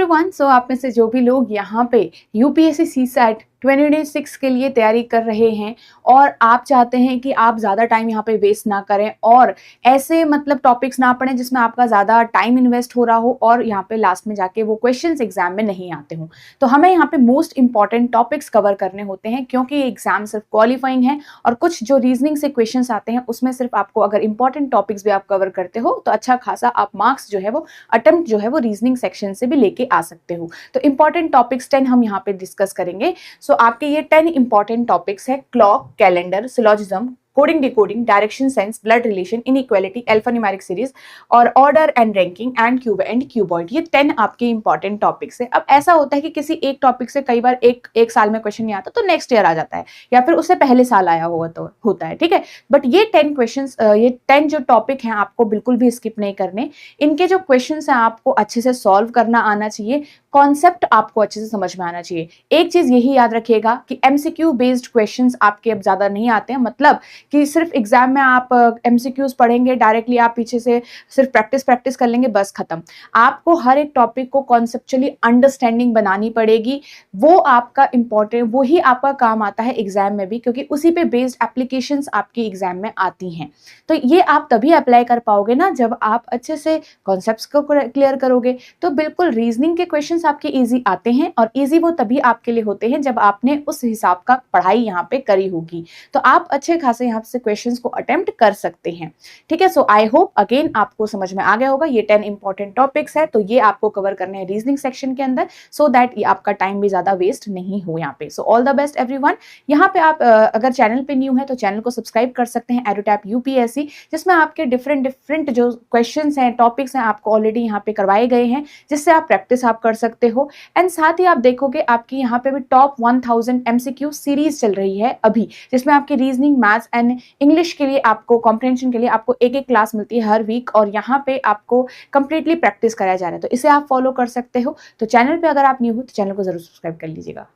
Everyone, सो आप में से जो भी लोग यहाँ पे यूपीएससी सीसैट 2026 के लिए तैयारी कर रहे हैं और आप चाहते हैं कि आप ज़्यादा टाइम यहाँ पे वेस्ट ना करें और ऐसे मतलब टॉपिक्स ना पढ़ें जिसमें आपका ज़्यादा टाइम इन्वेस्ट हो रहा हो और यहाँ पे लास्ट में जाके वो क्वेश्चंस एग्जाम में नहीं आते हों, तो हमें यहाँ पे मोस्ट इंपॉर्टेंट टॉपिक्स कवर करने होते हैं क्योंकि एग्जाम सिर्फ क्वालिफाइंग है और कुछ जो रीजनिंग से क्वेश्चन आते हैं उसमें सिर्फ आपको अगर इंपॉर्टेंट टॉपिक्स भी आप कवर करते हो तो अच्छा खासा आप मार्क्स जो है वो अटेम्प्ट जो है वो रीजनिंग सेक्शन से भी लेके आ सकते हो। तो इंपॉर्टेंट टॉपिक्स 10 हम यहाँ पे डिस्कस करेंगे। सो आपके ये 10 इंपॉर्टेंट टॉपिक्स है clock, calendar, syllogism, coding decoding, direction sense, blood relation, inequality, alphanumeric series और order and ranking and cuboid. ये 10 आपके इंपॉर्टेंट टॉपिक्स है। अब ऐसा होता है कि किसी एक टॉपिक से कई बार एक साल में क्वेश्चन नहीं आता तो नेक्स्ट ईयर आ जाता है या फिर उससे पहले साल आया हुआ तो होता है, ठीक है। बट ये 10 क्वेश्चंस, ये 10 जो टॉपिक हैं आपको बिल्कुल भी स्किप नहीं करने। इनके जो क्वेश्चंस हैं आपको अच्छे से सॉल्व करना आना चाहिए, कॉन्सेप्ट आपको अच्छे से समझ में आना चाहिए। एक चीज यही याद रखिएगा कि एमसीक्यू बेस्ड क्वेश्चंस आपके अब ज्यादा नहीं आते हैं, मतलब कि सिर्फ एग्जाम में आप एमसीक्यूज पढ़ेंगे डायरेक्टली, आप पीछे से सिर्फ प्रैक्टिस कर लेंगे, बस खत्म। आपको हर एक टॉपिक को कॉन्सेप्चुअली अंडरस्टैंडिंग बनानी पड़ेगी। वो आपका इंपॉर्टेंट, वही आपका काम आता है एग्जाम में भी, क्योंकि उसी पे बेस्ड एप्लीकेशंस आपकी एग्जाम में आती हैं। तो ये आप तभी अप्लाई कर पाओगे ना जब आप अच्छे से कॉन्सेप्ट्स को क्लियर करोगे। तो बिल्कुल रीजनिंग के क्वेश्चंस आपके इजी आते हैं और इजी वो तभी आपके लिए होते हैं जब आपने उस हिसाब का पढ़ाई यहाँ पे करी होगी। तो आप अच्छे खासे यहाँ से क्वेश्चंस को अटेम्प्ट कर सकते हैं, ठीक है। सो आई होप अगेन आपको समझ में आ गया होगा। ये 10 इंपॉर्टेंट टॉपिक्स है तो ये आपको कवर करने हैं रीजनिंग सेक्शन के अंदर, सो दैट ये आपका टाइम भी ज्यादा वेस्ट नहीं हो यहाँ पे। So all the best everyone. यहाँ पे आप अगर चैनल पे न्यू है तो चैनल को सब्सक्राइब कर सकते हैं, एडोटैप यूपीएससी, जिसमें आपके डिफरेंट जो क्वेश्चंस हैं, टॉपिक्स हैं, आपको ऑलरेडी यहाँ पे करवाए गए हैं, जिससे आप प्रैक्टिस आप कर सकते हो। एंड साथ ही आप देखोगे आपकी यहाँ पे भी टॉप 1000 एमसीक्यू सीरीज चल रही है अभी, जिसमें आपकी रीजनिंग, मैथ्स एंड इंग्लिश के लिए आपको कॉम्प्रिहेंशन के लिए आपको एक क्लास मिलती है हर वीक और यहाँ पे आपको कंप्लीटली प्रैक्टिस कराया जा रहा है। तो इसे आप फॉलो कर सकते हो। तो चैनल पे अगर आप न्यू हो तो चैनल को जरूर सब्सक्राइब कर लीजिएगा।